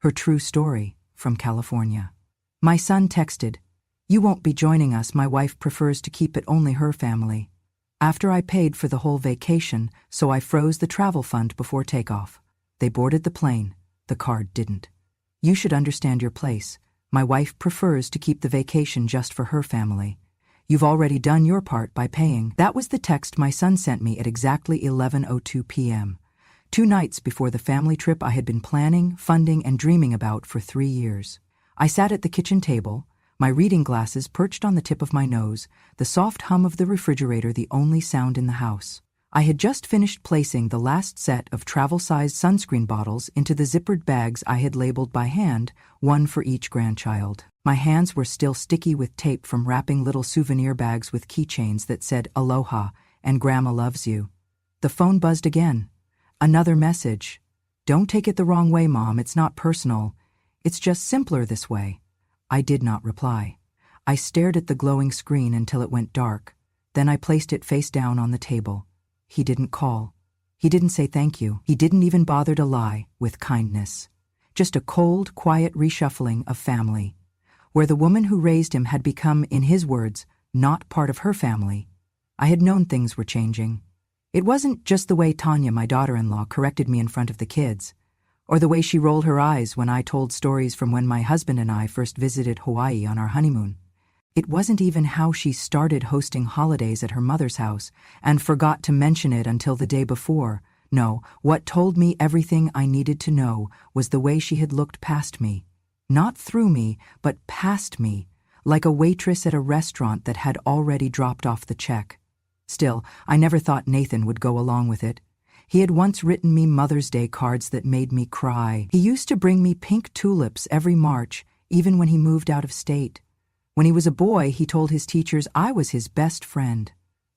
Her true story, from California. My son texted, "You won't be joining us. My wife prefers to keep it only her family." After I paid for the whole vacation, so I froze the travel fund before takeoff. They boarded the plane. The card didn't. "You should understand your place. My wife prefers to keep the vacation just for her family. You've already done your part by paying." That was the text my son sent me at exactly 11:02 p.m. 2 nights before the family trip I had been planning, funding, and dreaming about for 3 years. I sat at the kitchen table, my reading glasses perched on the tip of my nose, the soft hum of the refrigerator the only sound in the house. I had just finished placing the last set of travel-sized sunscreen bottles into the zippered bags I had labeled by hand, one for each grandchild. My hands were still sticky with tape from wrapping little souvenir bags with keychains that said "Aloha" and "Grandma loves you." The phone buzzed again. Another message. "Don't take it the wrong way, Mom. It's not personal. It's just simpler this way." I did not reply. I stared at the glowing screen until it went dark. Then I placed it face down on the table. He didn't call. He didn't say thank you. He didn't even bother to lie with kindness. Just a cold, quiet reshuffling of family, where the woman who raised him had become, in his words, not part of her family. I had known things were changing. It wasn't just the way Tanya, my daughter-in-law, corrected me in front of the kids, or the way she rolled her eyes when I told stories from when my husband and I first visited Hawaii on our honeymoon. It wasn't even how she started hosting holidays at her mother's house and forgot to mention it until the day before. No, what told me everything I needed to know was the way she had looked past me. Not through me, but past me, like a waitress at a restaurant that had already dropped off the check. Still, I never thought Nathan would go along with it. He had once written me Mother's Day cards that made me cry. He used to bring me pink tulips every March, even when he moved out of state. When he was a boy, he told his teachers I was his best friend.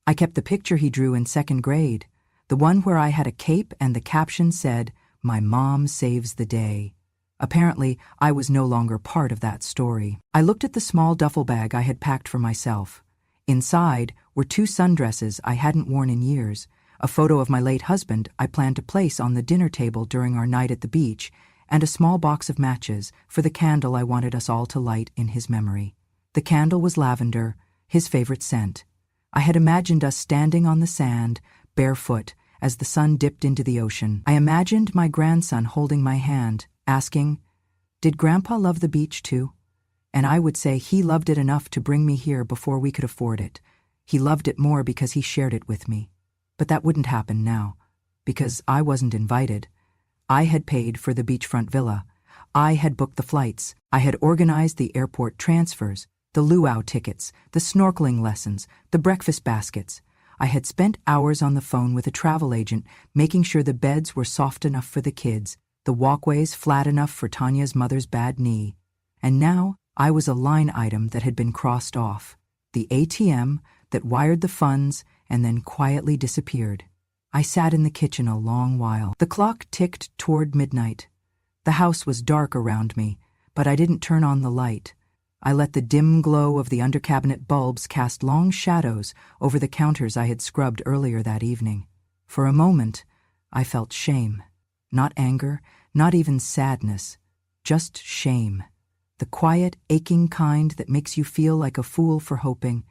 I kept the picture he drew in 2nd grade, the one where I had a cape and the caption said, "My mom saves the day." Apparently, I was no longer part of that story. I looked at the small duffel bag I had packed for myself. Inside were 2 sundresses I hadn't worn in years, a photo of my late husband I planned to place on the dinner table during our night at the beach, and a small box of matches for the candle I wanted us all to light in his memory. The candle was lavender, his favorite scent. I had imagined us standing on the sand, barefoot, as the sun dipped into the ocean. I imagined my grandson holding my hand, asking, "Did Grandpa love the beach too?" And I would say he loved it enough to bring me here before we could afford it. He loved it more because he shared it with me. But that wouldn't happen now, because I wasn't invited. I had paid for the beachfront villa. I had booked the flights. I had organized the airport transfers, the luau tickets, the snorkeling lessons, the breakfast baskets. I had spent hours on the phone with a travel agent, making sure the beds were soft enough for the kids, the walkways flat enough for Tanya's mother's bad knee. And now I was a line item that had been crossed off, the ATM that wired the funds and then quietly disappeared. I sat in the kitchen a long while. The clock ticked toward midnight. The house was dark around me, but I didn't turn on the light. I let the dim glow of the under-cabinet bulbs cast long shadows over the counters I had scrubbed earlier that evening. For a moment, I felt shame. Not anger, not even sadness, just shame. The quiet, aching kind that makes you feel like a fool for hoping.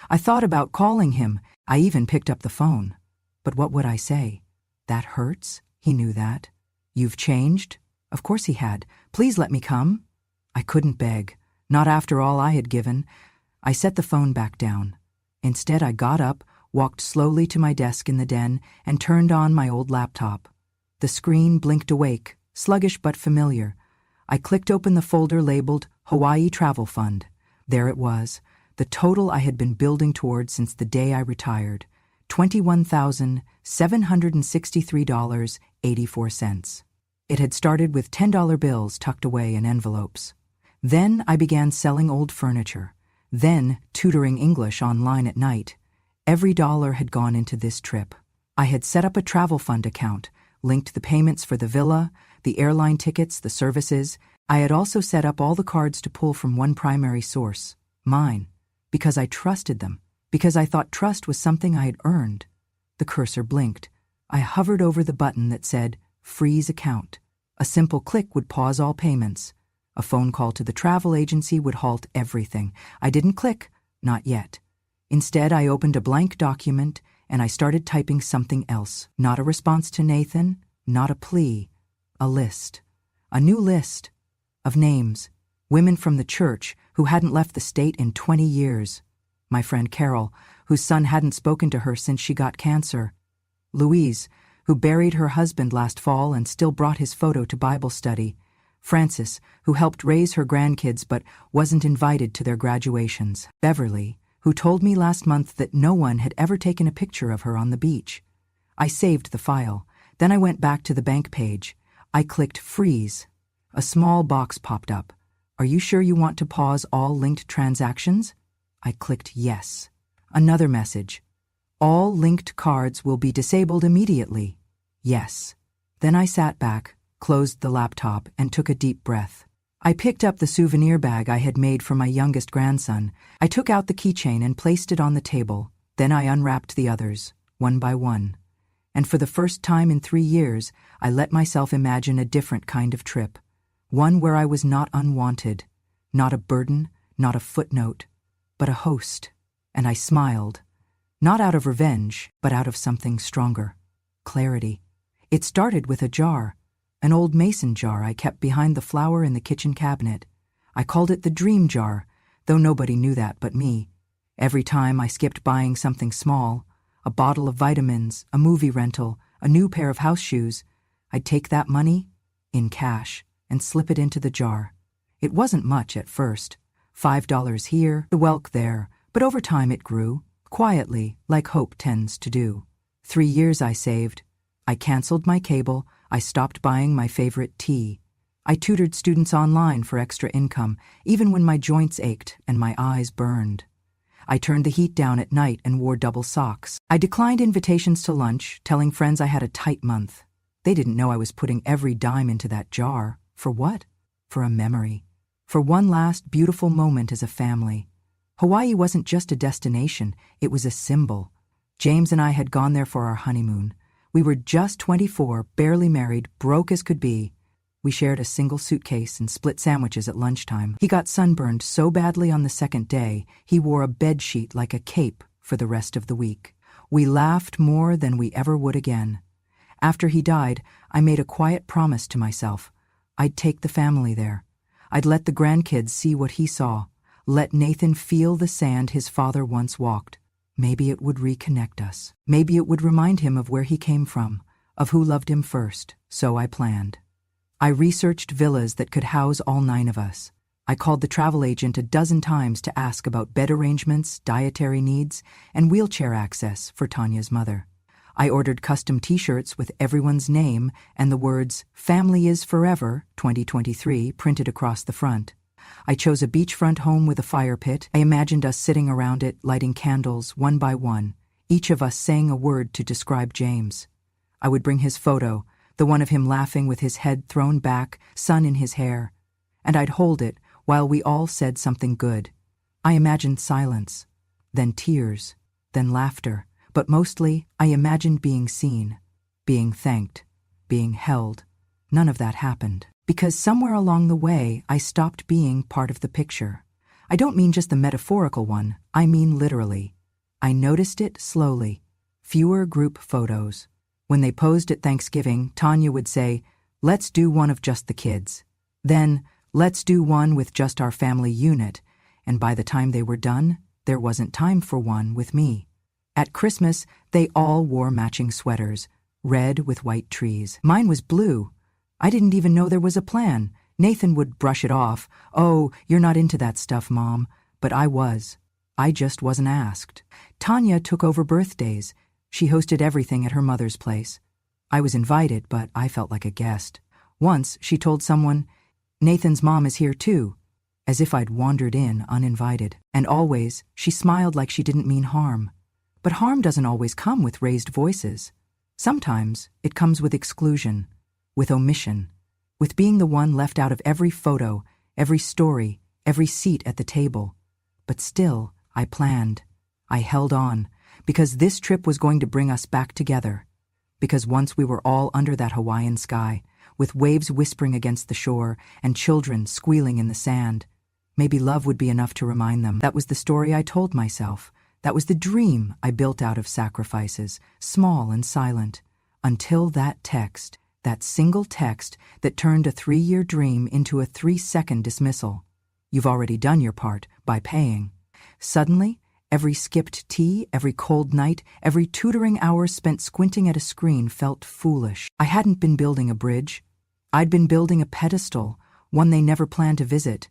I thought about calling him. I even picked up the phone. But what would I say? "That hurts?" He knew that. "You've changed?" Of course he had. "Please let me come." I couldn't beg. Not after all I had given. I set the phone back down. Instead, I got up, walked slowly to my desk in the den, and turned on my old laptop. The screen blinked awake, sluggish but familiar. I clicked open the folder labeled Hawaii Travel Fund. There it was, the total I had been building toward since the day I retired, $21,763.84. It had started with $10 bills tucked away in envelopes. Then I began selling old furniture, then tutoring English online at night. Every dollar had gone into this trip. I had set up a travel fund account, linked the payments for the villa, the airline tickets, the services. I had also set up all the cards to pull from one primary source, mine, because I trusted them, because I thought trust was something I had earned. The cursor blinked. I hovered over the button that said, "Freeze account." A simple click would pause all payments. A phone call to the travel agency would halt everything. I didn't click, not yet. Instead, I opened a blank document and I started typing something else. Not a response to Nathan, not a plea. A list. A new list. Of names. Women from the church who hadn't left the state in 20 years. My friend Carol, whose son hadn't spoken to her since she got cancer. Louise, who buried her husband last fall and still brought his photo to Bible study. Frances, who helped raise her grandkids but wasn't invited to their graduations. Beverly, who told me last month that no one had ever taken a picture of her on the beach. I saved the file. Then I went back to the bank page. I clicked freeze. A small box popped up. Are you sure you want to pause all linked transactions? I clicked yes. Another message. All linked cards will be disabled immediately. Yes. Then I sat back, closed the laptop, and took a deep breath. I picked up the souvenir bag I had made for my youngest grandson. I took out the keychain and placed it on the table. Then I unwrapped the others, one by one. And for the first time in 3 years, I let myself imagine a different kind of trip. One where I was not unwanted, not a burden, not a footnote, but a host. And I smiled. Not out of revenge, but out of something stronger. Clarity. It started with a jar. An old mason jar I kept behind the flower in the kitchen cabinet. I called it the dream jar, though nobody knew that but me. Every time I skipped buying something small, a bottle of vitamins, a movie rental, a new pair of house shoes, I'd take that money, in cash, and slip it into the jar. It wasn't much at first. $5 here, the welk there, but over time it grew, quietly, like hope tends to do. 3 years I saved. I canceled my cable. I stopped buying my favorite tea. I tutored students online for extra income, even when my joints ached and my eyes burned. I turned the heat down at night and wore double socks. I declined invitations to lunch, telling friends I had a tight month. They didn't know I was putting every dime into that jar. For what? For a memory. For one last beautiful moment as a family. Hawaii wasn't just a destination, it was a symbol. James and I had gone there for our honeymoon. We were just 24, barely married, broke as could be. We shared a single suitcase and split sandwiches at lunchtime. He got sunburned so badly on the second day, he wore a bedsheet like a cape for the rest of the week. We laughed more than we ever would again. After he died, I made a quiet promise to myself. I'd take the family there. I'd let the grandkids see what he saw. Let Nathan feel the sand his father once walked. Maybe it would reconnect us. Maybe it would remind him of where he came from, of who loved him first. So I planned. I researched villas that could house all 9 of us. I called the travel agent a dozen times to ask about bed arrangements, dietary needs, and wheelchair access for Tanya's mother. I ordered custom t-shirts with everyone's name and the words, "Family is Forever, 2023, printed across the front. I chose a beachfront home with a fire pit. I imagined us sitting around it, lighting candles, one by one, each of us saying a word to describe James. I would bring his photo, the one of him laughing with his head thrown back, sun in his hair, and I'd hold it while we all said something good. I imagined silence, then tears, then laughter, but mostly I imagined being seen, being thanked, being held. None of that happened. Because somewhere along the way, I stopped being part of the picture. I don't mean just the metaphorical one, I mean literally. I noticed it slowly. Fewer group photos. When they posed at Thanksgiving, Tanya would say, "Let's do one of just the kids." Then, "Let's do one with just our family unit." And by the time they were done, there wasn't time for one with me. At Christmas, they all wore matching sweaters, red with white trees. Mine was blue. I didn't even know there was a plan. Nathan would brush it off. "Oh, you're not into that stuff, Mom." But I was. I just wasn't asked. Tanya took over birthdays. She hosted everything at her mother's place. I was invited, but I felt like a guest. Once, she told someone, "Nathan's mom is here too," as if I'd wandered in uninvited. And always, she smiled like she didn't mean harm. But harm doesn't always come with raised voices. Sometimes it comes with exclusion, with omission, with being the one left out of every photo, every story, every seat at the table. But still, I planned. I held on, because this trip was going to bring us back together. Because once we were all under that Hawaiian sky, with waves whispering against the shore and children squealing in the sand. Maybe love would be enough to remind them. That was the story I told myself. That was the dream I built out of sacrifices, small and silent, until that text, that single text that turned a 3-year dream into a 3-second dismissal. You've already done your part by paying. Suddenly, every skipped tea, every cold night, every tutoring hour spent squinting at a screen felt foolish. I hadn't been building a bridge. I'd been building a pedestal, one they never planned to visit.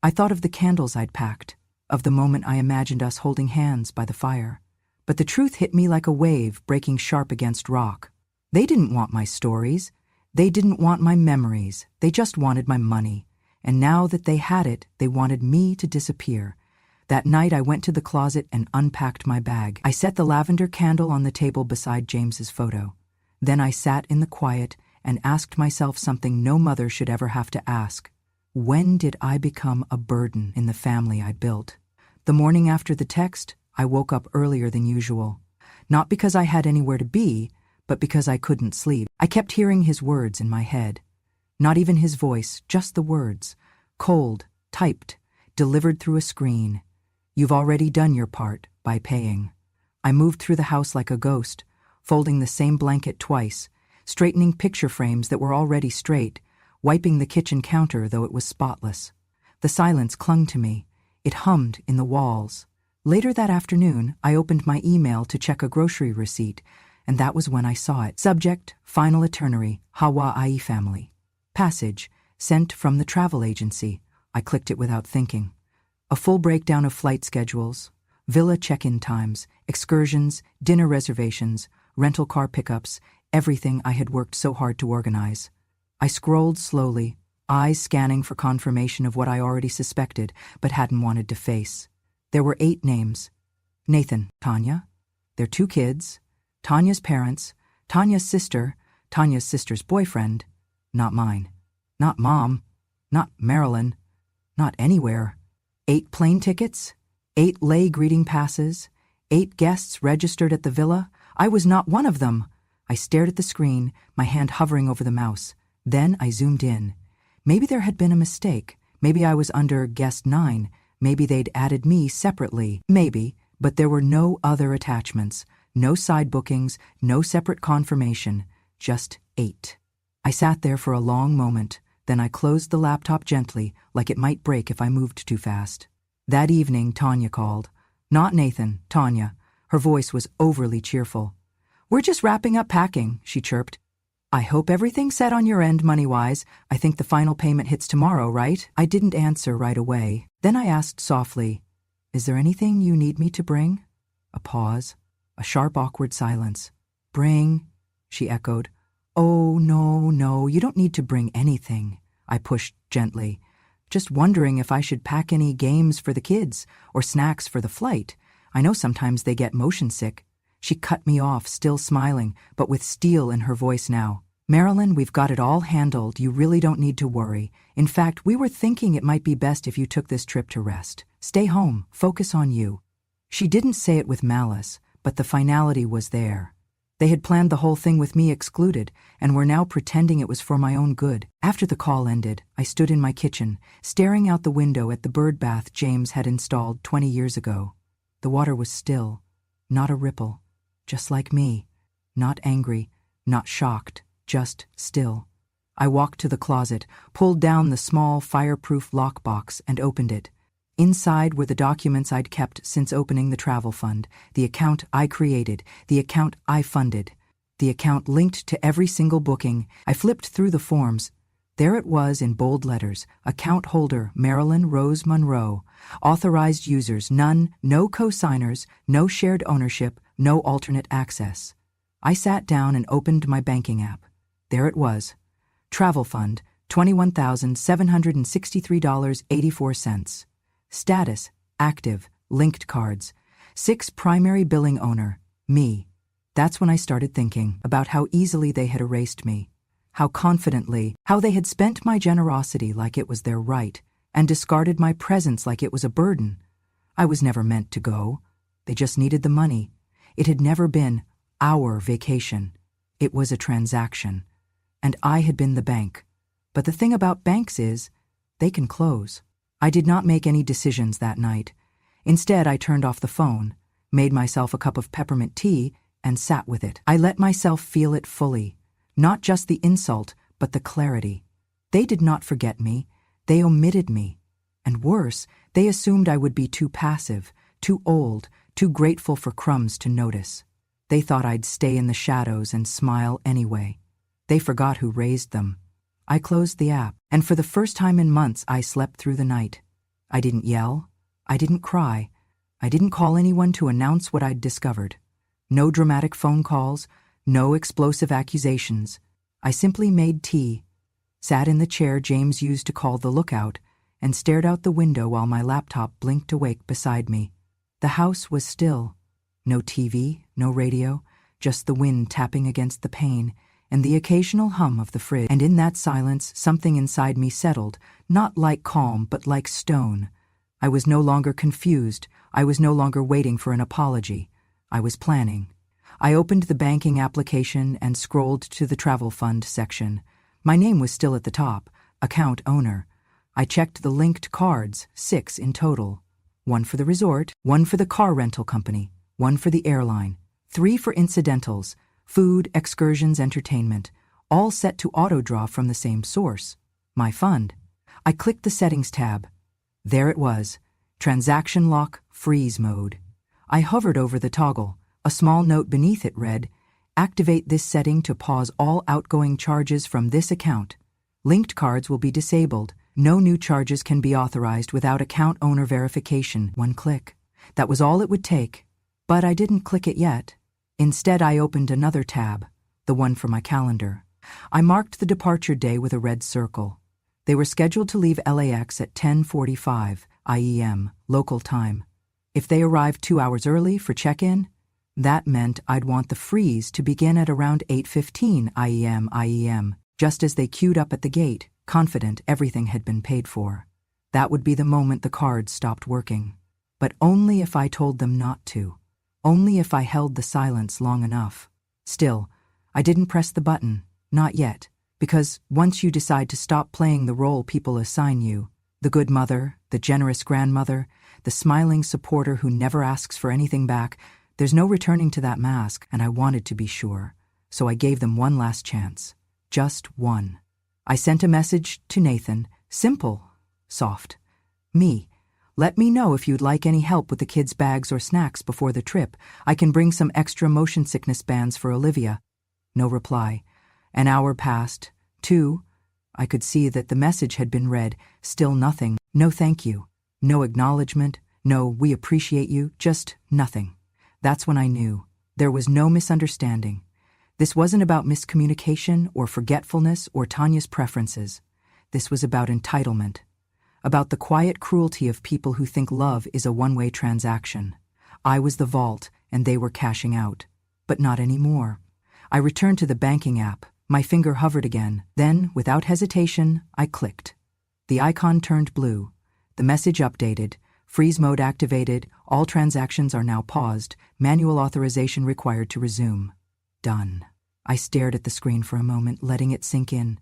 I thought of the candles I'd packed, of the moment I imagined us holding hands by the fire. But the truth hit me like a wave breaking sharp against rock. They didn't want my stories. They didn't want my memories. They just wanted my money. And now that they had it, they wanted me to disappear. That night I went to the closet and unpacked my bag. I set the lavender candle on the table beside James's photo. Then I sat in the quiet and asked myself something no mother should ever have to ask. When did I become a burden in the family I'd built? The morning after the text, I woke up earlier than usual. Not because I had anywhere to be, but because I couldn't sleep. I kept hearing his words in my head. Not even his voice, just the words. Cold, typed, delivered through a screen. You've already done your part by paying. I moved through the house like a ghost, folding the same blanket twice, straightening picture frames that were already straight, wiping the kitchen counter though it was spotless. The silence clung to me. It hummed in the walls. Later that afternoon, I opened my email to check a grocery receipt, and that was when I saw it. Subject, Final Itinerary, Hawaii Family. Passage, sent from the travel agency. I clicked it without thinking. A full breakdown of flight schedules, villa check-in times, excursions, dinner reservations, rental car pickups, everything I had worked so hard to organize. I scrolled slowly, eyes scanning for confirmation of what I already suspected but hadn't wanted to face. There were 8 names. Nathan, Tanya, their 2 kids, Tanya's parents, Tanya's sister's boyfriend, not mine, not Mom, not Marilyn, not anywhere. 8 plane tickets, 8 lay greeting passes, 8 guests registered at the villa. I was not one of them. I stared at the screen, my hand hovering over the mouse. Then I zoomed in. Maybe there had been a mistake. Maybe I was under guest 9. Maybe they'd added me separately. Maybe, but there were no other attachments, no side bookings, no separate confirmation, just 8. I sat there for a long moment. Then I closed the laptop gently, like it might break if I moved too fast. That evening, Tanya called. Not Nathan, Tanya. Her voice was overly cheerful. "We're just wrapping up packing," she chirped. "I hope everything's set on your end money-wise. I think the final payment hits tomorrow, right?" I didn't answer right away. Then I asked softly, "Is there anything you need me to bring?" A pause, a sharp, awkward silence. "Bring," she echoed. "Oh, no, you don't need to bring anything," I pushed gently. "Just wondering if I should pack any games for the kids or snacks for the flight. I know sometimes they get motion sick." She cut me off, still smiling, but with steel in her voice now. "Marilyn, we've got it all handled. You really don't need to worry. In fact, we were thinking it might be best if you took this trip to rest. Stay home, focus on you." She didn't say it with malice, but the finality was there. They had planned the whole thing with me excluded, and were now pretending it was for my own good. After the call ended, I stood in my kitchen, staring out the window at the bird bath James had installed 20 years ago. The water was still, not a ripple, just like me, not angry, not shocked, just still. I walked to the closet, pulled down the small fireproof lockbox, and opened it. Inside were the documents I'd kept since opening the travel fund, the account I created, the account I funded, the account linked to every single booking. I flipped through the forms. There it was in bold letters: account holder Marilyn Rose Monroe, authorized users none, no co-signers, no shared ownership, no alternate access. I sat down and opened my banking app. There it was. Travel fund, $21,763.84. Status, active, linked cards. 6 primary billing owner, me. That's when I started thinking about how easily they had erased me, how confidently, how they had spent my generosity like it was their right, and discarded my presence like it was a burden. I was never meant to go. They just needed the money. It had never been our vacation. It was a transaction. and I had been the bank. But the thing about banks is, they can close. I did not make any decisions that night. Instead, I turned off the phone, made myself a cup of peppermint tea, and sat with it. I let myself feel it fully, not just the insult, but the clarity. They did not forget me, they omitted me. And worse, they assumed I would be too passive, too old, too grateful for crumbs to notice. They thought I'd stay in the shadows and smile anyway. They forgot who raised them. I closed the app, and for the first time in months I slept through the night. I didn't yell. I didn't cry. I didn't call anyone to announce what I'd discovered. No dramatic phone calls, no explosive accusations. I simply made tea, sat in the chair James used to call the lookout, and stared out the window while my laptop blinked awake beside me. The house was still. No TV, no radio, just the wind tapping against the pane, and the occasional hum of the fridge. And in that silence, something inside me settled, not like calm, but like stone. I was no longer confused. I was no longer waiting for an apology. I was planning. I opened the banking application and scrolled to the travel fund section. My name was still at the top, account owner. I checked the linked cards, 6 in total. 1 for the resort, 1 for the car rental company, 1 for the airline, 3 for incidentals, food, excursions, entertainment, all set to auto-draw from the same source, my fund. I clicked the Settings tab. There it was, Transaction Lock Freeze Mode. I hovered over the toggle. A small note beneath it read, "Activate this setting to pause all outgoing charges from this account. Linked cards will be disabled. No new charges can be authorized without account owner verification." 1 click. That was all it would take. But I didn't click it yet. Instead, I opened another tab, the one for my calendar. I marked the departure day with a red circle. They were scheduled to leave LAX at 10:45 IEM, local time. If they arrived 2 hours early for check-in, that meant I'd want the freeze to begin at around 8:15 IEM, just as they queued up at the gate, confident everything had been paid for. That would be the moment the cards stopped working. But only if I told them not to. Only if I held the silence long enough. Still, I didn't press the button, not yet, because once you decide to stop playing the role people assign you, the good mother, the generous grandmother, the smiling supporter who never asks for anything back, there's no returning to that mask, and I wanted to be sure. So I gave them one last chance. Just one. I sent a message to Nathan, simple, soft. Me. Let me know if you'd like any help with the kids' bags or snacks before the trip. I can bring some extra motion sickness bands for Olivia. No reply. An hour passed. 2. I could see that the message had been read. Still nothing. No thank you. No acknowledgement. No we appreciate you. Just nothing. That's when I knew. There was no misunderstanding. This wasn't about miscommunication or forgetfulness or Tanya's preferences. This was about entitlement. About the quiet cruelty of people who think love is a one-way transaction. I was the vault, and they were cashing out. But not anymore. I returned to the banking app. My finger hovered again. Then, without hesitation, I clicked. The icon turned blue. The message updated. Freeze mode activated. All transactions are now paused. Manual authorization required to resume. Done. I stared at the screen for a moment, letting it sink in.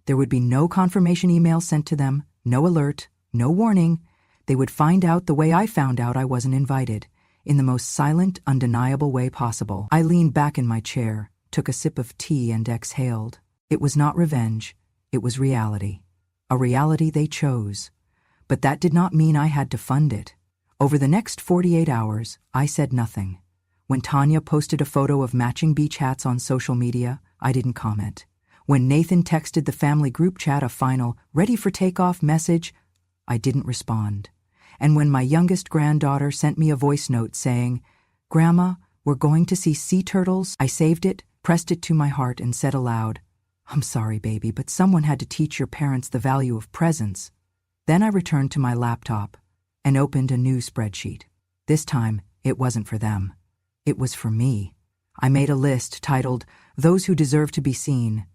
There would be no confirmation email sent to them, no alert, no warning. They would find out the way I found out I wasn't invited, in the most silent, undeniable way possible. I leaned back in my chair, took a sip of tea and exhaled. It was not revenge. It was reality. A reality they chose. But that did not mean I had to fund it. Over the next 48 hours, I said nothing. When Tanya posted a photo of matching beach hats on social media, I didn't comment. When Nathan texted the family group chat a final, ready for takeoff message, I didn't respond. And when my youngest granddaughter sent me a voice note saying, "Grandma, we're going to see sea turtles," I saved it, pressed it to my heart, and said aloud, "I'm sorry, baby, but someone had to teach your parents the value of presents." Then I returned to my laptop and opened a new spreadsheet. This time, it wasn't for them. It was for me. I made a list titled, "Those Who Deserve to Be Seen."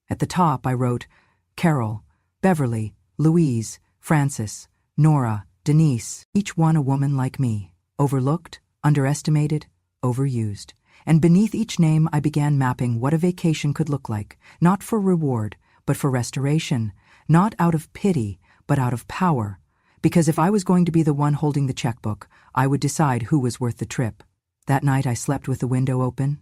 At the top, I wrote, Carol, Beverly, Louise, Frances, Nora, Denise, each one a woman like me, overlooked, underestimated, overused. and beneath each name I began mapping what a vacation could look like, not for reward, but for restoration, not out of pity, but out of power, because if I was going to be the one holding the checkbook, I would decide who was worth the trip. That night I slept with the window open.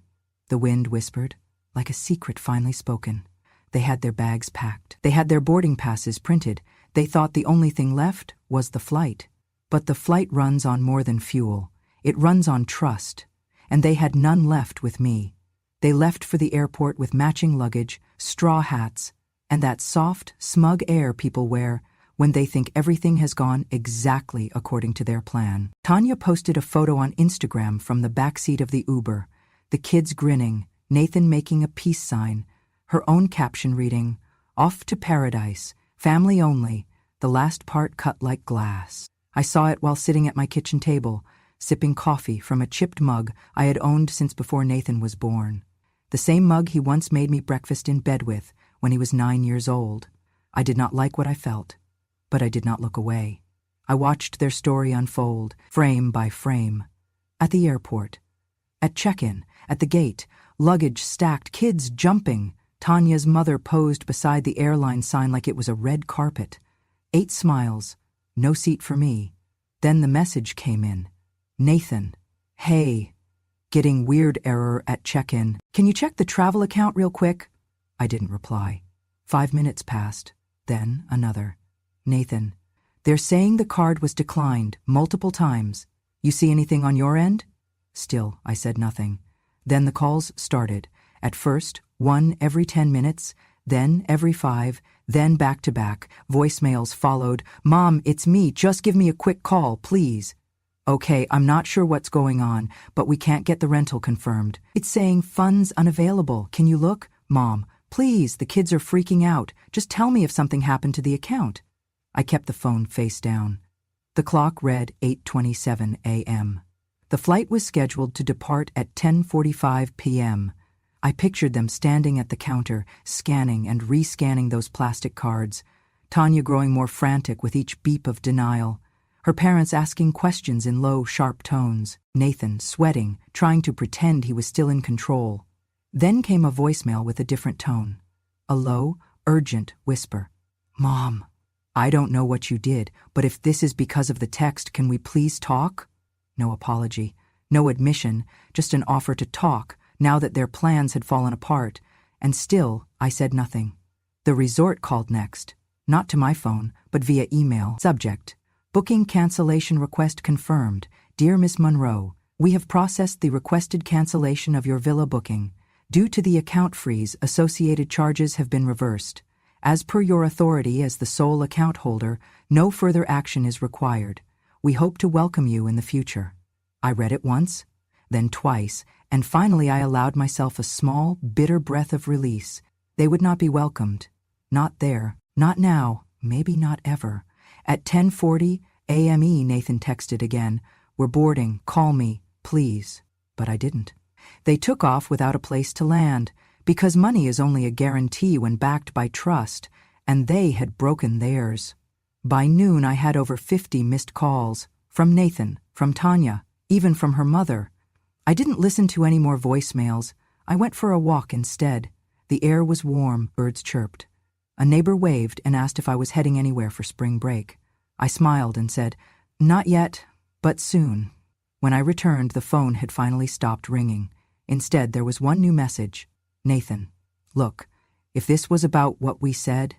The wind whispered, like a secret finally spoken. They had their bags packed. They had their boarding passes printed. They thought the only thing left was the flight. But the flight runs on more than fuel. It runs on trust. And they had none left with me. They left for the airport with matching luggage, straw hats, and that soft, smug air people wear when they think everything has gone exactly according to their plan. Tanya posted a photo on Instagram from the backseat of the Uber, the kids grinning, Nathan making a peace sign, her own caption reading, "Off to paradise, family only," the last part cut like glass. I saw it while sitting at my kitchen table, sipping coffee from a chipped mug I had owned since before Nathan was born. The same mug he once made me breakfast in bed with when he was 9 years old. I did not like what I felt, but I did not look away. I watched their story unfold, frame by frame. At the airport, at check-in, at the gate, luggage stacked, kids jumping. Tanya's mother posed beside the airline sign like it was a red carpet. 8 smiles, no seat for me. Then the message came in. "Nathan, hey, getting weird error at check-in. Can you check the travel account real quick?" I didn't reply. 5 minutes passed, then another. "Nathan, they're saying the card was declined multiple times. You see anything on your end?" Still, I said nothing. Then the calls started. At first, 1 every 10 minutes, then every 5, then back-to-back. Voicemails followed. "Mom, it's me. Just give me a quick call, please." "Okay, I'm not sure what's going on, but we can't get the rental confirmed. It's saying funds unavailable. Can you look? Mom, please, the kids are freaking out. Just tell me if something happened to the account." I kept the phone face down. The clock read 8:27 a.m. The flight was scheduled to depart at 10:45 p.m. I pictured them standing at the counter, scanning and re-scanning those plastic cards, Tanya growing more frantic with each beep of denial, her parents asking questions in low, sharp tones, Nathan sweating, trying to pretend he was still in control. Then came a voicemail with a different tone, a low, urgent whisper. "Mom, I don't know what you did, but if this is because of the text, can we please talk?" No apology, no admission, just an offer to talk, now that their plans had fallen apart, and still I said nothing. The resort called next, not to my phone, but via email. Subject: Booking cancellation request confirmed. Dear Miss Monroe, we have processed the requested cancellation of your villa booking. Due to the account freeze, associated charges have been reversed. As per your authority as the sole account holder, no further action is required. We hope to welcome you in the future. I read it once, then twice, and finally I allowed myself a small, bitter breath of release. They would not be welcomed. Not there. Not now. Maybe not ever. At 10:40 a.m. Nathan texted again. "We're boarding. Call me, please." But I didn't. They took off without a place to land, because money is only a guarantee when backed by trust, and they had broken theirs. By noon I had over 50 missed calls, from Nathan, from Tanya, even from her mother. I didn't listen to any more voicemails. I went for a walk instead. The air was warm, birds chirped. A neighbor waved and asked if I was heading anywhere for spring break. I smiled and said, "Not yet, but soon." When I returned, the phone had finally stopped ringing. Instead, there was one new message. "Nathan, look, if this was about what we said,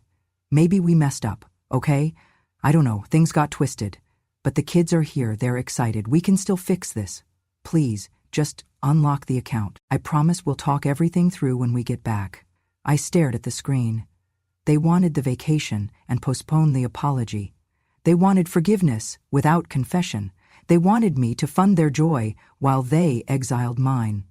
maybe we messed up, okay? I don't know, things got twisted. But the kids are here, they're excited. We can still fix this. Please, just unlock the account. I promise we'll talk everything through when we get back." I stared at the screen. They wanted the vacation and postponed the apology. They wanted forgiveness without confession. They wanted me to fund their joy while they exiled mine.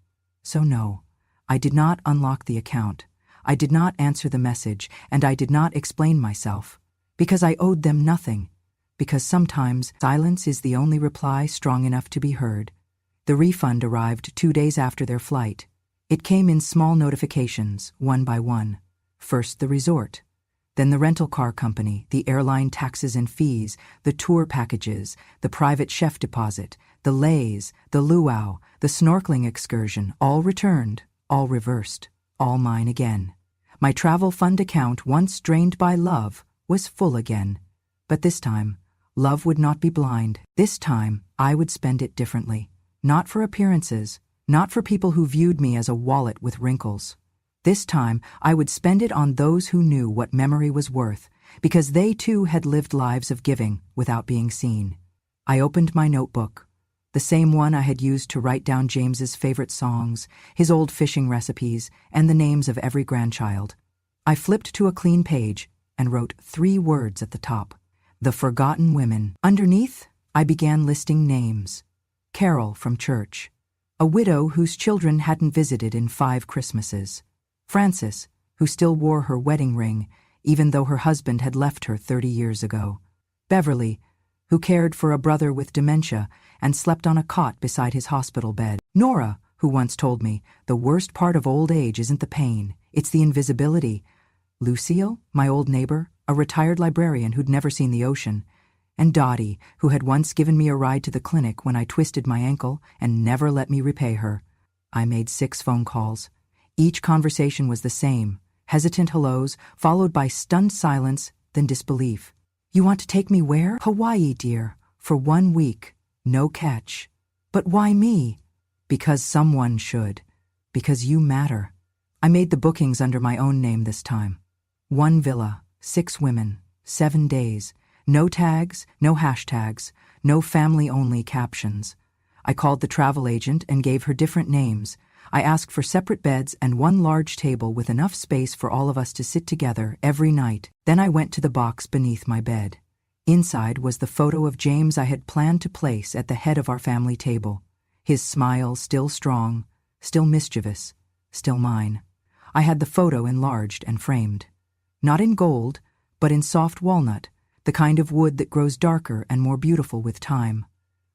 So no, I did not unlock the account. I did not answer the message, and I did not explain myself. Because I owed them nothing. Because sometimes silence is the only reply strong enough to be heard. The refund arrived 2 days after their flight. It came in small notifications, one by one. First the resort. Then the rental car company, the airline taxes and fees, the tour packages, the private chef deposit, the lays, the luau, the snorkeling excursion, all returned, all reversed, all mine again. My travel fund account, once drained by love, was full again. But this time, love would not be blind. This time, I would spend it differently. Not for appearances, not for people who viewed me as a wallet with wrinkles. This time, I would spend it on those who knew what memory was worth, because they too had lived lives of giving without being seen. I opened my notebook, the same one I had used to write down James's favorite songs, his old fishing recipes, and the names of every grandchild. I flipped to a clean page and wrote 3 words at the top: The Forgotten Women. Underneath, I began listing names. Carol from church, a widow whose children hadn't visited in 5 Christmases. Frances, who still wore her wedding ring, even though her husband had left her 30 years ago. Beverly, who cared for a brother with dementia and slept on a cot beside his hospital bed. Nora, who once told me, the worst part of old age isn't the pain, it's the invisibility. Lucille, my old neighbor, a retired librarian who'd never seen the ocean. And Dottie, who had once given me a ride to the clinic when I twisted my ankle and never let me repay her. I made 6 phone calls. Each conversation was the same, hesitant hellos, followed by stunned silence, then disbelief. You want to take me where? Hawaii, dear, for 1 week. No catch. But why me? Because someone should. Because you matter. I made the bookings under my own name this time. 1 villa, 6 women, 7 days. No tags, no hashtags, no family-only captions. I called the travel agent and gave her different names. I asked for separate beds and 1 large table with enough space for all of us to sit together every night. Then I went to the box beneath my bed. Inside was the photo of James I had planned to place at the head of our family table. His smile still strong, still mischievous, still mine. I had the photo enlarged and framed. Not in gold, but in soft walnut, the kind of wood that grows darker and more beautiful with time.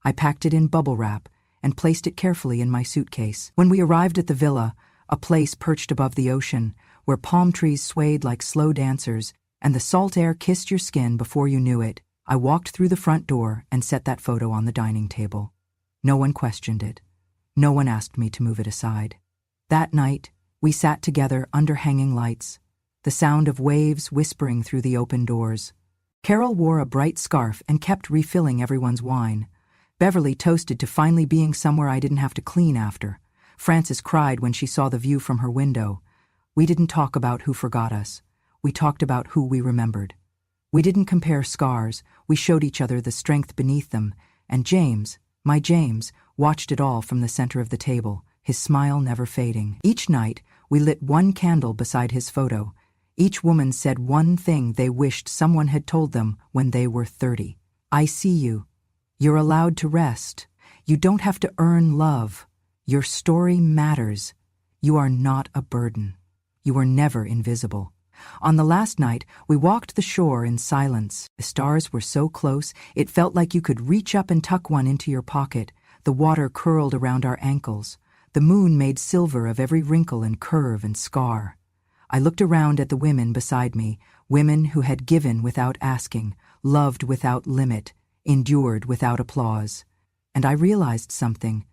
I packed it in bubble wrap and placed it carefully in my suitcase. When we arrived at the villa, a place perched above the ocean, where palm trees swayed like slow dancers and the salt air kissed your skin before you knew it, I walked through the front door and set that photo on the dining table. No one questioned it. No one asked me to move it aside. That night, we sat together under hanging lights, the sound of waves whispering through the open doors. Carol wore a bright scarf and kept refilling everyone's wine. Beverly toasted to finally being somewhere I didn't have to clean after. Frances cried when she saw the view from her window. We didn't talk about who forgot us. We talked about who we remembered. We didn't compare scars. We showed each other the strength beneath them. And James, my James, watched it all from the center of the table, his smile never fading. Each night, we lit 1 candle beside his photo. Each woman said 1 thing they wished someone had told them when they were 30. I see you. You're allowed to rest. You don't have to earn love. Your story matters. You are not a burden. You are never invisible. On the last night, we walked the shore in silence. The stars were so close, it felt like you could reach up and tuck one into your pocket. The water curled around our ankles. The moon made silver of every wrinkle and curve and scar. I looked around at the women beside me, women who had given without asking, loved without limit, endured without applause. And I realized something.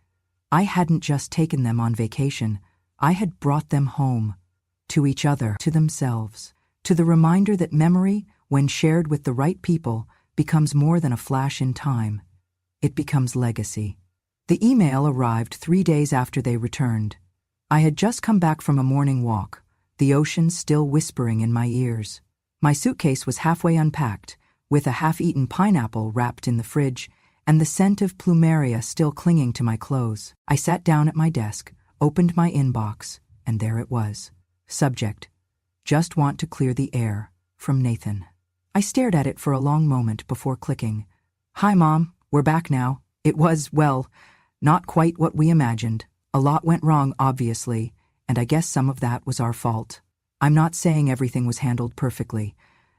I hadn't just taken them on vacation. I had brought them home. To each other, to themselves, to the reminder that memory, when shared with the right people, becomes more than a flash in time. It becomes legacy. The email arrived 3 days after they returned. I had just come back from a morning walk, the ocean still whispering in my ears. My suitcase was halfway unpacked, with a half-eaten pineapple wrapped in the fridge, and the scent of plumeria still clinging to my clothes. I sat down at my desk, opened my inbox, and there it was. Subject: Just want to clear the air, from Nathan. I stared at it for a long moment before clicking. Hi, Mom, we're back now. It was, well, not quite what we imagined. A lot went wrong, obviously, and I guess some of that was our fault. I'm not saying everything was handled perfectly.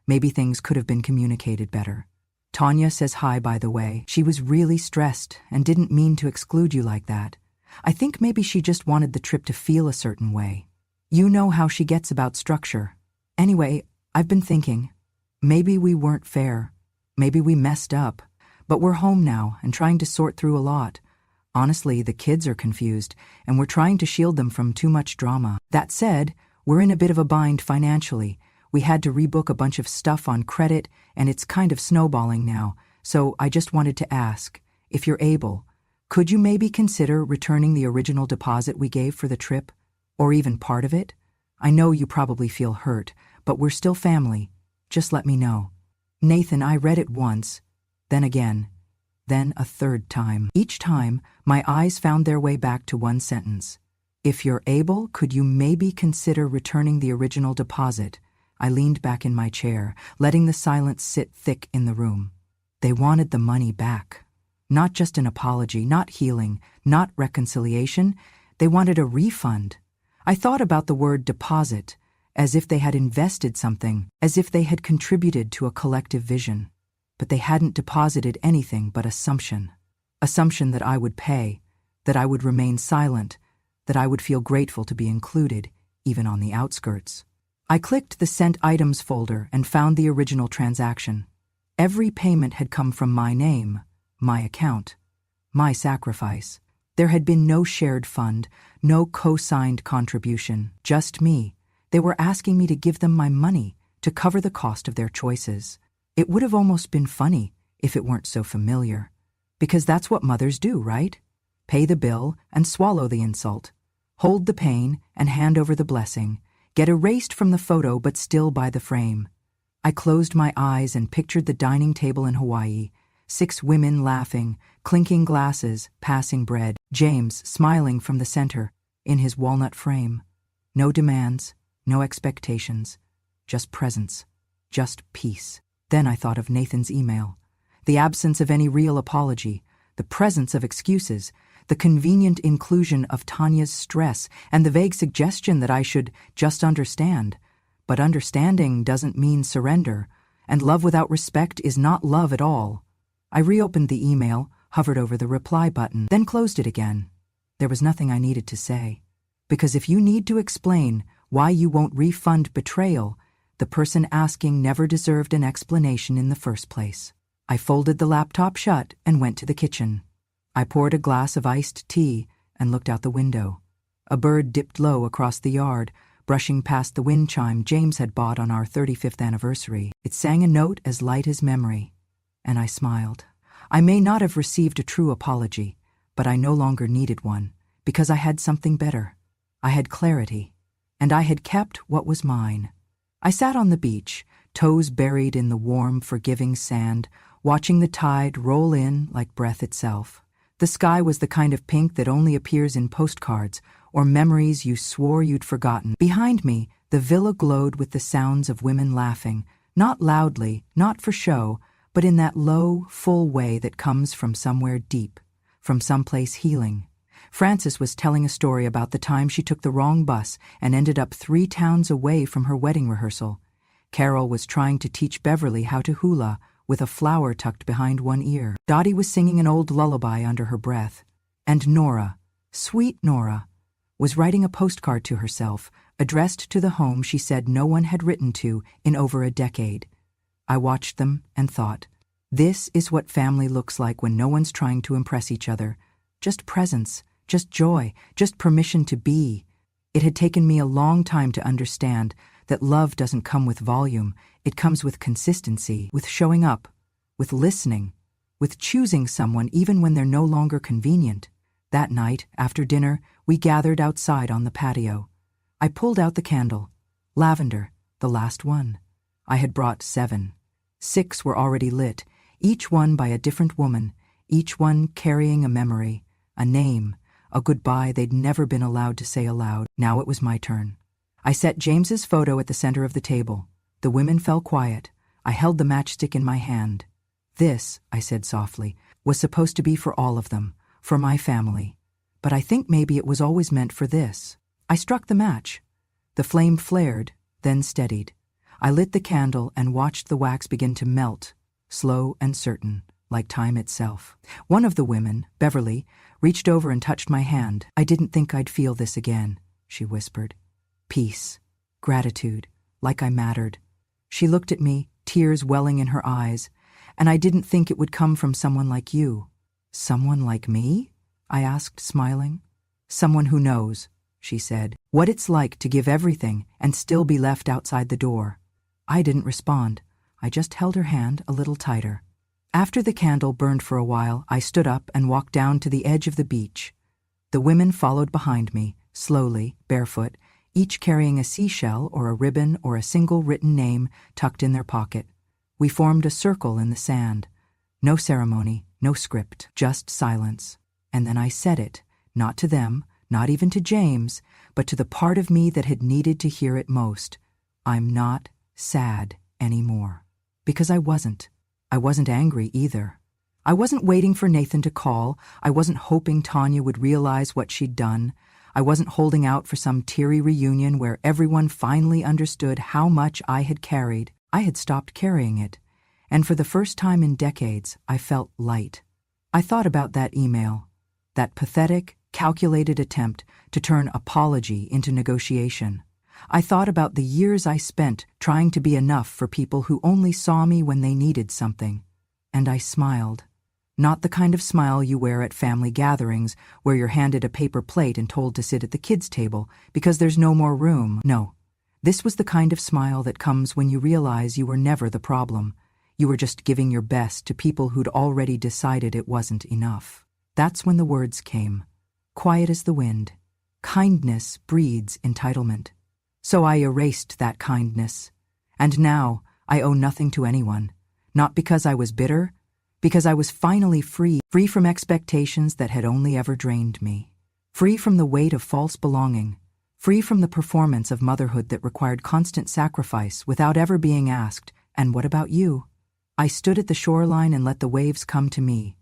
Maybe things could have been communicated better. Tanya says hi, by the way. She was really stressed and didn't mean to exclude you like that. I think maybe she just wanted the trip to feel a certain way. You know how she gets about structure. Anyway, I've been thinking, maybe we weren't fair. Maybe we messed up. But we're home now and trying to sort through a lot. Honestly, the kids are confused, and we're trying to shield them from too much drama. That said, we're in a bit of a bind financially. We had to rebook a bunch of stuff on credit, and it's kind of snowballing now. So I just wanted to ask, if you're able, could you maybe consider returning the original deposit we gave for the trip? Or even part of it? I know you probably feel hurt, but we're still family. Just let me know. Nathan, I read it once, then again, then a third time. Each time, my eyes found their way back to one sentence. If you're able, could you maybe consider returning the original deposit? I leaned back in my chair, letting the silence sit thick in the room. They wanted the money back. Not just an apology, not healing, not reconciliation. They wanted a refund. I thought about the word deposit, as if they had invested something, as if they had contributed to a collective vision. But they hadn't deposited anything but assumption. Assumption that I would pay, that I would remain silent, that I would feel grateful to be included, even on the outskirts. I clicked the Sent Items folder and found the original transaction. Every payment had come from my name, my account, my sacrifice. There had been no shared fund, no co-signed contribution, just me. They were asking me to give them my money to cover the cost of their choices. It would have almost been funny if it weren't so familiar. Because that's what mothers do, right? Pay the bill and swallow the insult. Hold the pain and hand over the blessing. Get erased from the photo but still by the frame. I closed my eyes and pictured the dining table in Hawaii. 6 women laughing, clinking glasses, passing bread. James smiling from the center, in his walnut frame. No demands, no expectations. Just presence. Just peace. Then I thought of Nathan's email. The absence of any real apology, the presence of excuses, the convenient inclusion of Tanya's stress, and the vague suggestion that I should just understand. But understanding doesn't mean surrender, and love without respect is not love at all. I reopened the email, hovered over the reply button, then closed it again. There was nothing I needed to say. Because if you need to explain why you won't refund betrayal, the person asking never deserved an explanation in the first place. I folded the laptop shut and went to the kitchen. I poured a glass of iced tea and looked out the window. A bird dipped low across the yard, brushing past the wind chime James had bought on our 35th anniversary. It sang a note as light as memory, and I smiled. I may not have received a true apology, but I no longer needed one, because I had something better. I had clarity, and I had kept what was mine. I sat on the beach, toes buried in the warm, forgiving sand, watching the tide roll in like breath itself. The sky was the kind of pink that only appears in postcards or memories you swore you'd forgotten. Behind me, the villa glowed with the sounds of women laughing, not loudly, not for show, but in that low, full way that comes from somewhere deep, from someplace healing. Frances was telling a story about the time she took the wrong bus and ended up 3 towns away from her wedding rehearsal. Carol was trying to teach Beverly how to hula, with a flower tucked behind one ear. Dottie was singing an old lullaby under her breath. And Nora, sweet Nora, was writing a postcard to herself, addressed to the home she said no one had written to in over a decade. I watched them and thought, this is what family looks like when no one's trying to impress each other. Just presence, just joy, just permission to be. It had taken me a long time to understand that love doesn't come with volume, it comes with consistency, with showing up, with listening, with choosing someone even when they're no longer convenient. That night, after dinner, we gathered outside on the patio. I pulled out the candle. Lavender, the last one. I had brought 7. 6 were already lit, each one by a different woman, each one carrying a memory, a name, a goodbye they'd never been allowed to say aloud. Now it was my turn. I set James's photo at the center of the table. The women fell quiet. I held the matchstick in my hand. This, I said softly, was supposed to be for all of them, for my family. But I think maybe it was always meant for this. I struck the match. The flame flared, then steadied. I lit the candle and watched the wax begin to melt, slow and certain, like time itself. One of the women, Beverly, reached over and touched my hand. I didn't think I'd feel this again, she whispered. Peace, gratitude, like I mattered. She looked at me, tears welling in her eyes, and I didn't think it would come from someone like you. Someone like me? I asked, smiling. Someone who knows, she said, what it's like to give everything and still be left outside the door. I didn't respond. I just held her hand a little tighter. After the candle burned for a while, I stood up and walked down to the edge of the beach. The women followed behind me, slowly, barefoot, each carrying a seashell or a ribbon or a single written name tucked in their pocket. We formed a circle in the sand. No ceremony, no script, just silence. And then I said it, not to them, not even to James, but to the part of me that had needed to hear it most. I'm not sad anymore. Because I wasn't. I wasn't angry either. I wasn't waiting for Nathan to call. I wasn't hoping Tanya would realize what she'd done. I wasn't holding out for some teary reunion where everyone finally understood how much I had carried. I had stopped carrying it. And for the first time in decades, I felt light. I thought about that email, that pathetic, calculated attempt to turn apology into negotiation. I thought about the years I spent trying to be enough for people who only saw me when they needed something. And I smiled. Not the kind of smile you wear at family gatherings where you're handed a paper plate and told to sit at the kids' table because there's no more room. No, this was the kind of smile that comes when you realize you were never the problem. You were just giving your best to people who'd already decided it wasn't enough. That's when the words came. Quiet as the wind. Kindness breeds entitlement. So I erased that kindness. And now I owe nothing to anyone. Not because I was bitter, because I was finally free from expectations that had only ever drained me. Free from the weight of false belonging. Free from the performance of motherhood that required constant sacrifice without ever being asked, "And what about you?" I stood at the shoreline and let the waves come to me.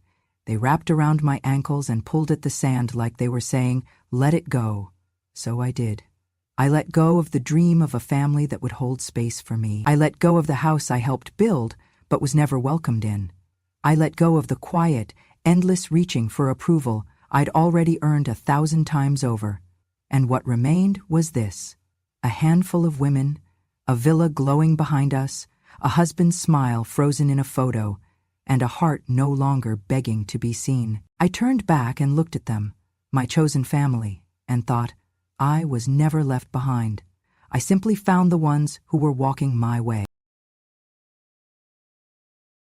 They wrapped around my ankles and pulled at the sand like they were saying, "Let it go." So I did. I let go of the dream of a family that would hold space for me. I let go of the house I helped build but was never welcomed in. I let go of the quiet, endless reaching for approval I'd already earned 1,000 times over. And what remained was this: a handful of women, a villa glowing behind us, a husband's smile frozen in a photo, and a heart no longer begging to be seen. I turned back and looked at them, my chosen family, and thought, I was never left behind. I simply found the ones who were walking my way.